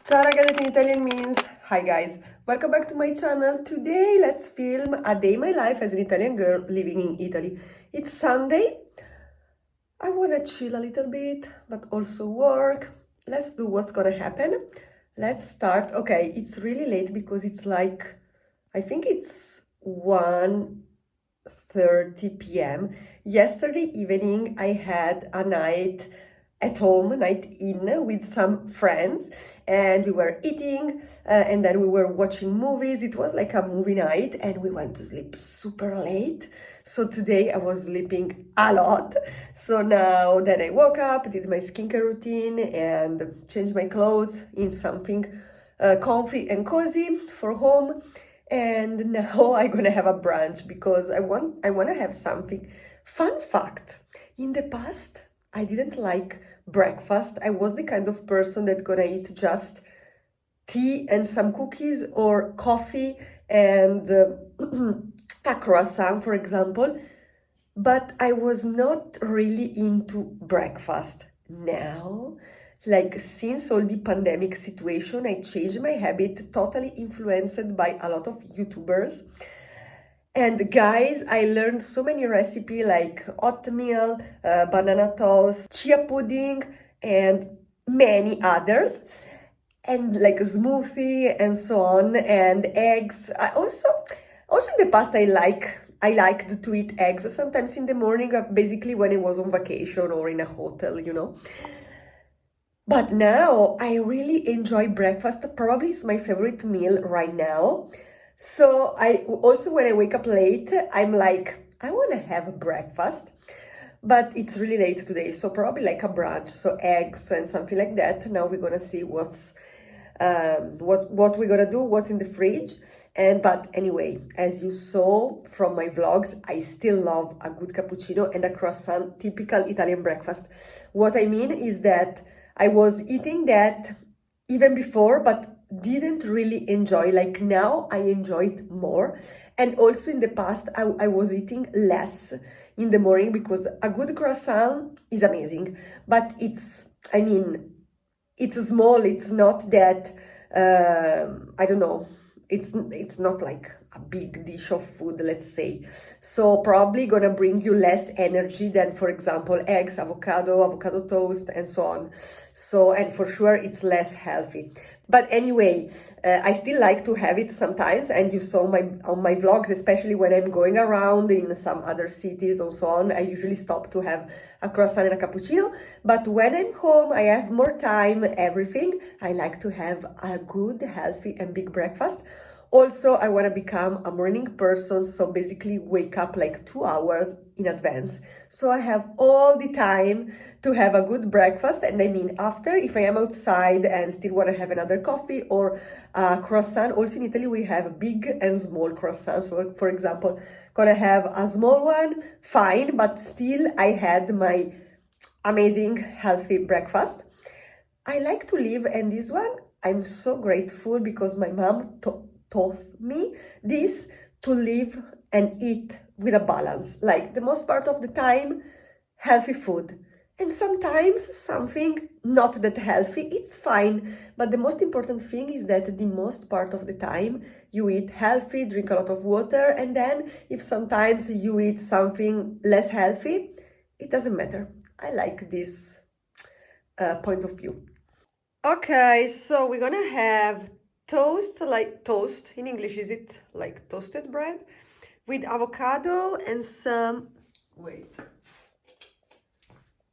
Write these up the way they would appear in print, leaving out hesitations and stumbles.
Ciao ragazzi, in Italian means hi guys, welcome back to my channel. Today let's film a day in my life as an Italian girl living in Italy. It's Sunday. I wanna chill a little bit, but also work. Let's do what's gonna happen. Let's start. Okay, it's really late because it's like, I think it's 1:30 p.m. Yesterday evening I had a night at home, night in with some friends, and we were eating and then we were watching movies. It was like a movie night and we went to sleep super late. So today I was sleeping a lot. So now then I woke up, did my skincare routine and changed my clothes in something comfy and cozy for home. And now I'm gonna have a brunch because I wanna have something. Fun fact, in the past I didn't like breakfast. I was the kind of person that's gonna eat just tea and some cookies or coffee and a croissant, for example. But I was not really into breakfast. Now, like since all the pandemic situation, I changed my habit, totally influenced by a lot of YouTubers. And guys, I learned so many recipes like oatmeal, banana toast, chia pudding, and many others. And like a smoothie and so on, and eggs. Also in the past, I liked to eat eggs sometimes in the morning, basically when I was on vacation or in a hotel. But now I really enjoy breakfast. Probably it's my favorite meal right now. So I also, when I wake up late, I'm like, I want to have a breakfast, but it's really late today, so probably like a brunch, so eggs and something like that. Now we're gonna see what we're gonna do, what's in the fridge. But anyway, as you saw from my vlogs, I still love a good cappuccino and a croissant, typical Italian breakfast. What I mean is that I was eating that even before, but didn't really enjoy. Like now I enjoy it more. And also in the past I was eating less in the morning because a good croissant is amazing, but it's small. It's not that I don't know, it's not like a big dish of food, let's say. So probably gonna bring you less energy than, for example, eggs, avocado toast, and so on. So, and for sure it's less healthy. But anyway, I still like to have it sometimes, and you saw on my vlogs, especially when I'm going around in some other cities or so on, I usually stop to have a croissant and a cappuccino. But when I'm home, I have more time, everything, I like to have a good, healthy and big breakfast. Also, I want to become a morning person, so basically wake up like 2 hours in advance. So I have all the time to have a good breakfast. And I mean, after, if I am outside and still want to have another coffee or a croissant, also in Italy we have big and small croissants. So for example, gonna have a small one, fine, but still I had my amazing healthy breakfast. I like to live, and this one I'm so grateful because my mom taught me this, to live and eat with a balance. Like the most part of the time, healthy food. And sometimes something not that healthy, it's fine. But the most important thing is that the most part of the time you eat healthy, drink a lot of water, and then if sometimes you eat something less healthy, it doesn't matter. I like this point of view. Okay, so we're gonna have toast, like toast in English, is it like toasted bread with avocado and some, wait,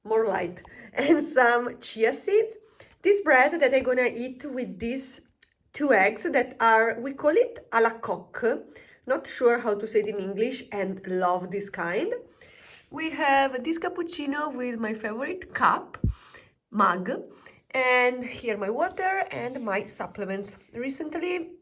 more light, and some chia seeds. This bread that I'm gonna eat with these two eggs that are, we call it à la coque, not sure how to say it in English, and love this kind. We have this cappuccino with my favorite mug, and here my water and my supplements. Recently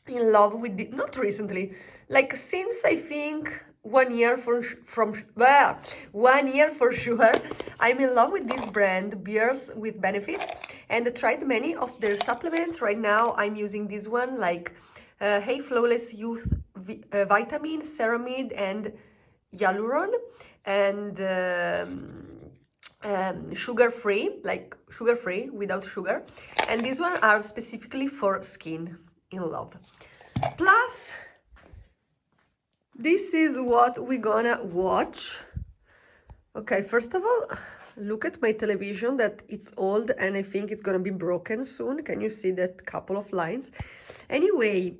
in love with it, not recently, like since I think 1 year from 1 year for sure, I'm in love with this brand, Beers with Benefits, and I tried many of their supplements. Right now I'm using this one, like Hey Flawless Youth Vitamin, Ceramide, and Hyaluron. And sugar-free, like sugar-free without sugar. And these ones are specifically for skin in love. Plus, this is what we're gonna watch. Okay, first of all, look at my television that it's old and I think it's gonna be broken soon. Can you see that couple of lines? Anyway,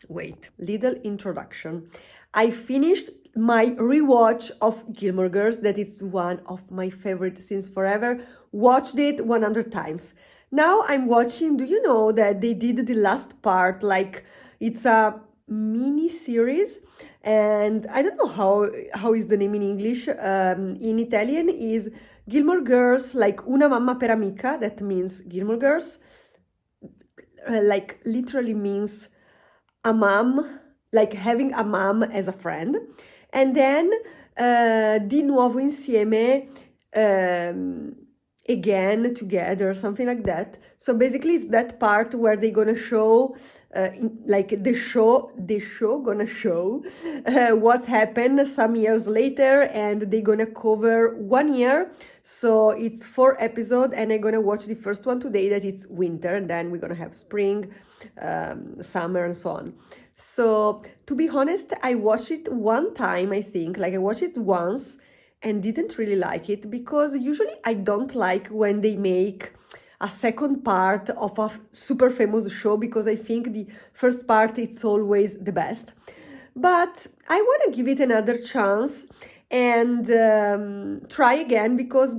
wait, little introduction. I finished my rewatch of Gilmore Girls, that it's one of my favorite since forever. Watched it 100 times. Now I'm watching, do you know that they did the last part, like it's a mini series, and I don't know how is the name in English. In Italian is Gilmore Girls, like una mamma per amica, that means Gilmore Girls, like literally means a mom, like having a mom as a friend. And then di nuovo insieme, again together, something like that. So basically it's that part where they're gonna show like the show gonna show what happened some years later, and they're gonna cover 1 year. So it's 4 episodes, and I'm gonna watch the first one today, that it's winter, and then we're gonna have spring, summer, and so on. So to be honest, I watched it one time, I think, like I watched it once and didn't really like it, because usually I don't like when they make a second part of a super famous show, because I think the first part it's always the best. But I want to give it another chance and try again, because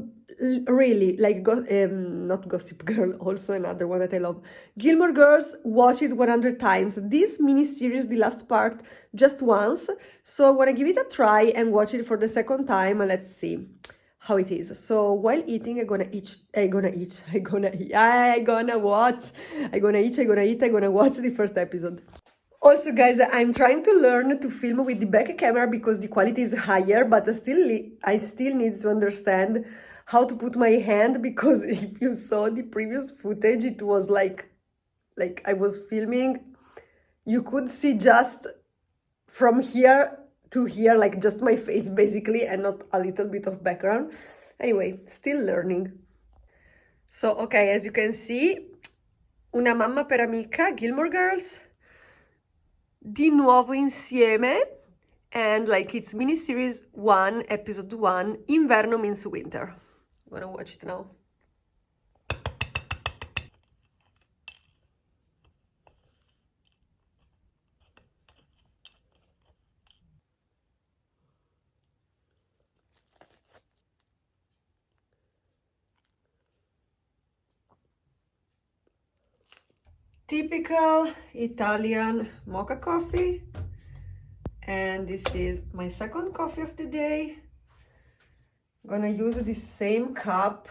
really, like, not Gossip Girl, also another one that I love, Gilmore Girls, watch it 100 times. This mini series, the last part, just once. So I want to give it a try and watch it for the second time, and let's see how it is. So while eating, I'm gonna watch, I'm gonna eat, I'm gonna watch the first episode. Also, guys, I'm trying to learn to film with the back camera because the quality is higher, but I still need to understand how to put my hand, because if you saw the previous footage, it was like I was filming, you could see just from here to here, like just my face basically, and not a little bit of background. Anyway, still learning. So, okay, as you can see, una mamma per amica, Gilmore Girls, di nuovo insieme, and like it's miniseries 1, episode 1, inverno means winter. I'm gonna watch it now. Typical Italian mocha coffee, and this is my second coffee of the day. I'm gonna use the same cup,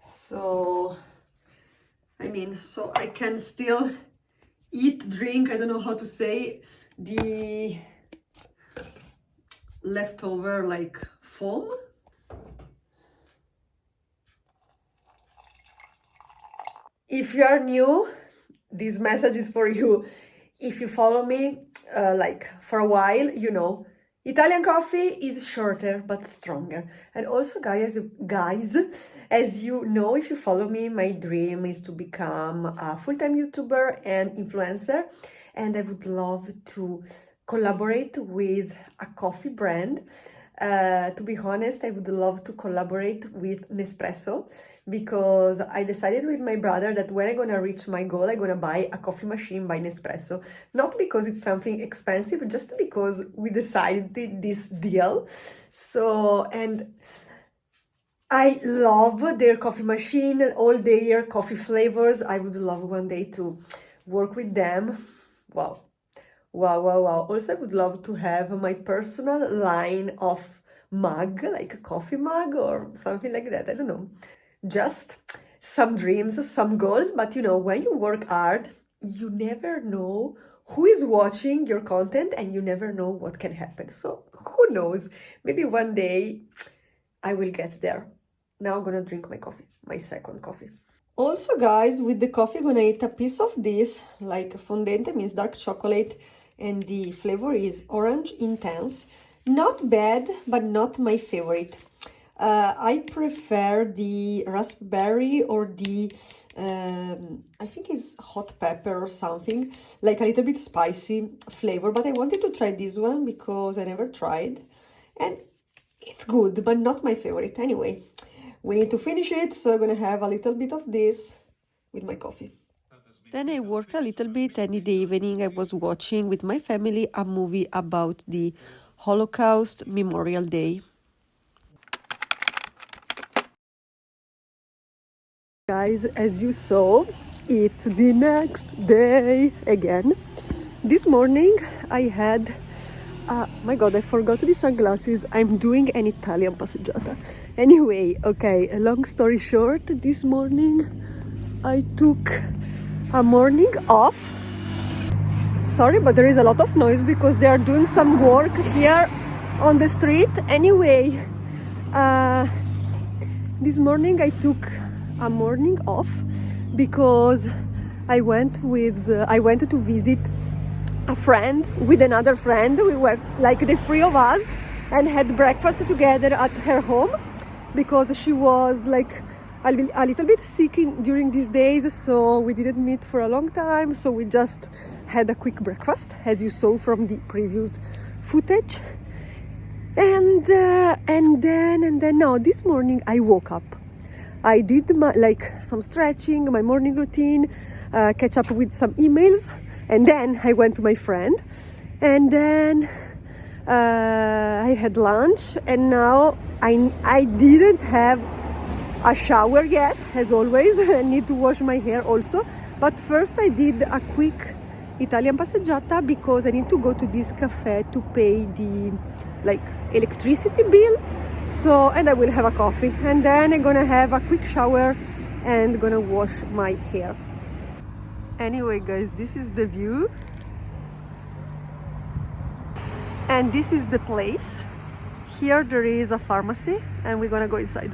so so I can still eat, drink, I don't know how to say, the leftover like foam. If you are new, this message is for you. If you follow me like for a while, you know Italian coffee is shorter but stronger. And also, guys, as you know, if you follow me, my dream is to become a full-time YouTuber and influencer, and I would love to collaborate with a coffee brand. To be honest, I would love to collaborate with Nespresso, because I decided with my brother that when I'm gonna reach my goal, I'm gonna buy a coffee machine by Nespresso. Not because it's something expensive, just because we decided this deal. So, and I love their coffee machine, all their coffee flavors. I would love one day to work with them. Wow. Wow, wow, wow. Also, I would love to have my personal line of mug, like a coffee mug or something like that. I don't know. Just some dreams, some goals, but you know, when you work hard, you never know who is watching your content, and you never know what can happen. So who knows? Maybe one day I will get there. Now I'm gonna drink my coffee, my second coffee. Also, guys, with the coffee, I'm gonna eat a piece of this, like Fondente, means dark chocolate, and the flavor is orange intense. Not bad, but not my favorite. I prefer the raspberry or the, I think it's hot pepper or something, like a little bit spicy flavor. But I wanted to try this one because I never tried. And it's good, but not my favorite. Anyway, we need to finish it, so I'm gonna have a little bit of this with my coffee. Then I worked a little bit, and in the evening I was watching with my family a movie about the Holocaust Memorial Day. Guys, as you saw, it's the next day again. This morning I had, my god, I forgot the sunglasses. I'm doing an Italian passeggiata. Anyway, okay, a long story short, this morning I took a morning off. Sorry, but there is a lot of noise because they are doing some work here on the street. Anyway, this morning I took a morning off because I went to visit a friend with another friend. We were like the three of us and had breakfast together at her home because she was like a little bit sick during these days, so we didn't meet for a long time. So we just had a quick breakfast, as you saw from the previous footage. And then now this morning I woke up. I did some stretching, my morning routine, catch up with some emails, and then I went to my friend, and then I had lunch, and now I didn't have a shower yet, as always. I need to wash my hair also, but first I did a quick Italian passeggiata because I need to go to this cafe to pay the electricity bill. So, and I will have a coffee, and then I'm gonna have a quick shower and gonna wash my hair. Anyway, guys, this is the view, and this is the place. Here there is a pharmacy, and we're gonna go inside.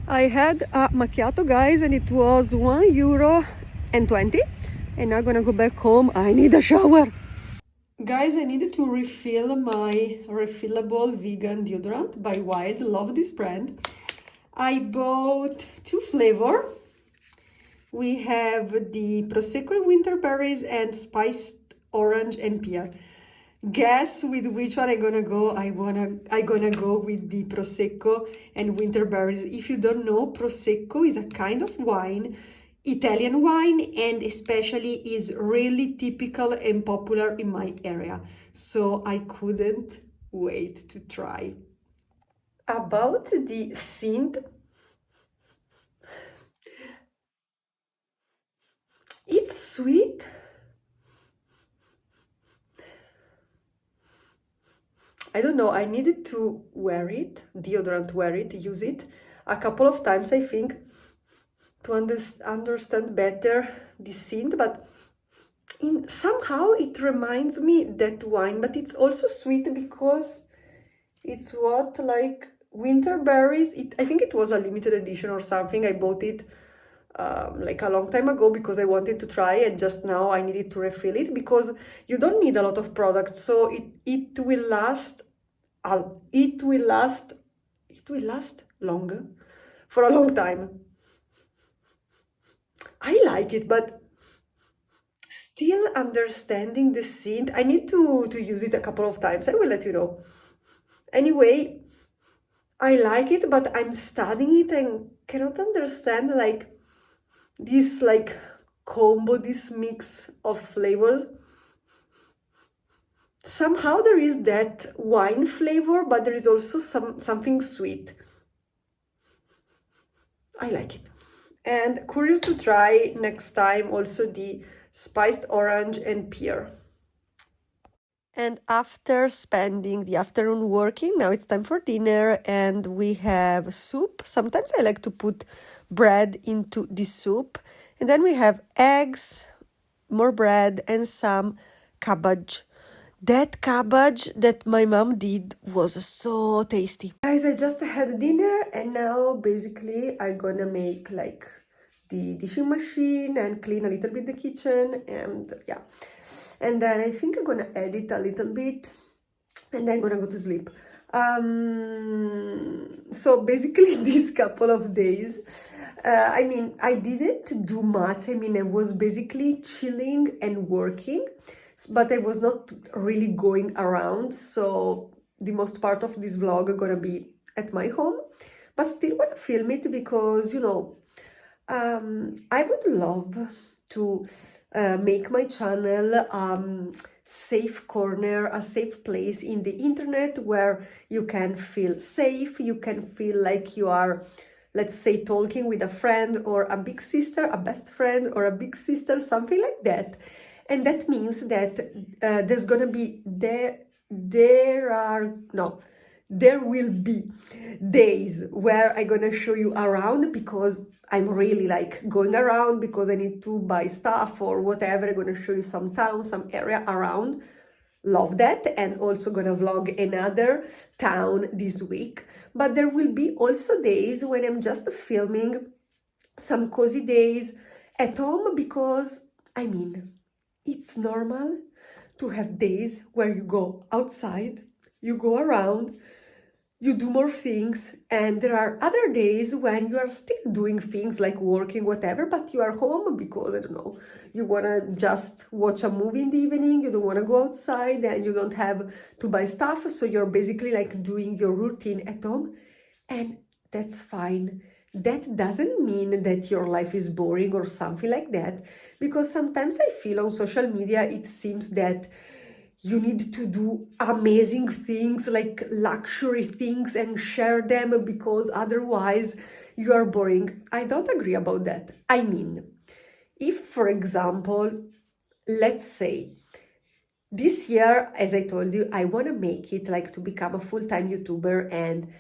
I had a macchiato, guys, and it was €1.20. And now I'm gonna go back home. I need a shower. Guys, I needed to refill my refillable vegan deodorant by Wild. Love this brand. I bought two flavors. We have the Prosecco and winter berries and spiced orange and pear. Guess with which one I'm gonna go? I'm gonna go with the Prosecco and winter berries. If you don't know, Prosecco is a kind of wine, Italian wine, and especially is really typical and popular in my area. So I couldn't wait to try. About the scent, it's sweet. I don't know, I needed to wear it, use it a couple of times, I think, to understand better the scent, but somehow it reminds me that wine, but it's also sweet because it's winter berries. I think it was a limited edition or something. I bought it a long time ago because I wanted to try, and just now I needed to refill it because you don't need a lot of products, so it will last longer for a long time. I like it, but still understanding the scent, I need to use it a couple of times. I will let you know. Anyway, I like it, but I'm studying it and cannot understand this combo, this mix of flavors. Somehow there is that wine flavor, but there is also something sweet. I like it. And curious to try next time also the spiced orange and pear. And after spending the afternoon working, now it's time for dinner, and we have soup. Sometimes I like to put bread into the soup. And then we have eggs, more bread, and some cabbage. That cabbage that my mom did was so tasty. Guys, I just had dinner, and now basically I'm gonna make the dishing machine and clean a little bit the kitchen, and yeah. And then I think I'm gonna edit a little bit, and then I'm gonna go to sleep. So basically these couple of days, I mean, I didn't do much. I mean, I was basically chilling and working, but I was not really going around. So the most part of this vlog gonna be at my home, but still wanna film it because, you know, I would love to make my channel safe corner, a safe place in the internet where you can feel safe, you can feel like you are, let's say, talking with a friend or a big sister, a best friend or a big sister, something like that. And that means that there's gonna be there will be days where I'm gonna show you around because I'm really like going around because I need to buy stuff or whatever. I'm gonna show you some town, some area around. Love that. And also gonna vlog another town this week. But there will be also days when I'm just filming some cozy days at home because, I mean, it's normal to have days where you go outside, you go around, you do more things, and there are other days when you are still doing things like working, whatever, but you are home because, I don't know, you want to just watch a movie in the evening, you don't want to go outside, and you don't have to buy stuff, so you're basically like doing your routine at home, and that's fine. That doesn't mean that your life is boring or something like that, because sometimes I feel on social media it seems that you need to do amazing things like luxury things and share them because otherwise you are boring. I don't agree about that. I mean, if, for example, let's say this year, as I told you, I want to make it like to become a full-time YouTuber, and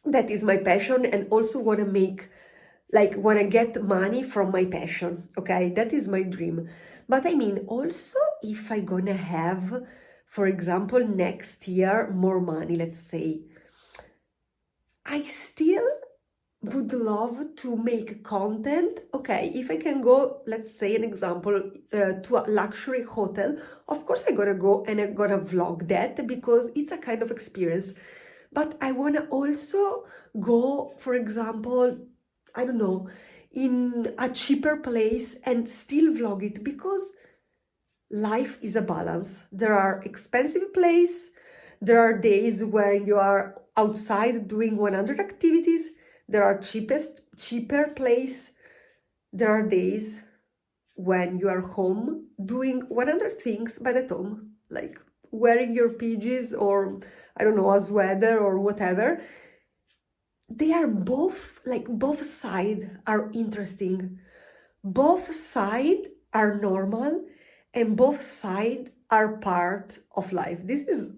that is my passion, and also want to make like want to get money from my passion. Okay, that is my dream. But I mean, also if I gonna have, for example, next year more money, let's say, I still would love to make content. Okay, if I can go, let's say an example, to a luxury hotel, of course I'm gonna go and I'm gonna vlog that because it's a kind of experience. But I wanna also go, for example, I don't know, in a cheaper place and still vlog it because life is a balance. There are expensive places, there are days when you are outside doing 100 activities, there are cheaper place, there are days when you are home doing 100 things but at home, like wearing your PJs or, I don't know, a sweater or whatever. They are both, like, both sides are interesting. Both sides are normal and both sides are part of life. This is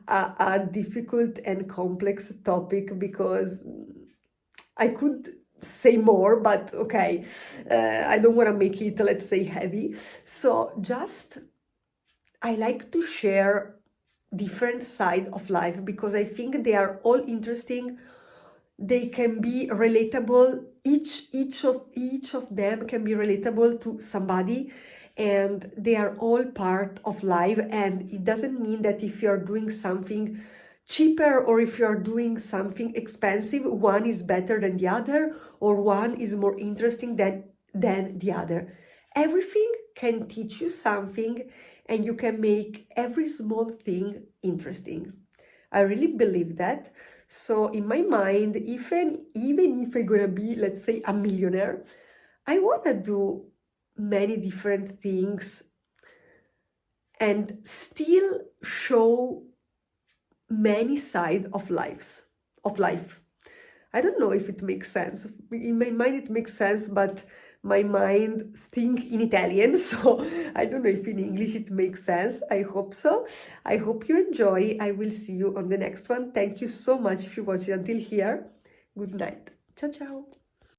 a difficult and complex topic because I could say more, but okay, I don't want to make it, let's say, heavy. So just, I like to share different side of life because I think they are all interesting. They can be relatable. Each of them can be relatable to somebody, and they are all part of life. And it doesn't mean that if you're doing something cheaper or if you're doing something expensive, one is better than the other or one is more interesting than the other. Everything can teach you something, and you can make every small thing interesting. I really believe that. So in my mind, even if I'm gonna be, let's say, a millionaire, I wanna do many different things and still show many sides of life. I don't know if it makes sense. In my mind it makes sense, but my mind think in Italian, so I don't know if in English it makes sense. I hope so. I hope you enjoy. I will see you on the next one. Thank you so much if you watched it until here. Good night. Ciao, ciao.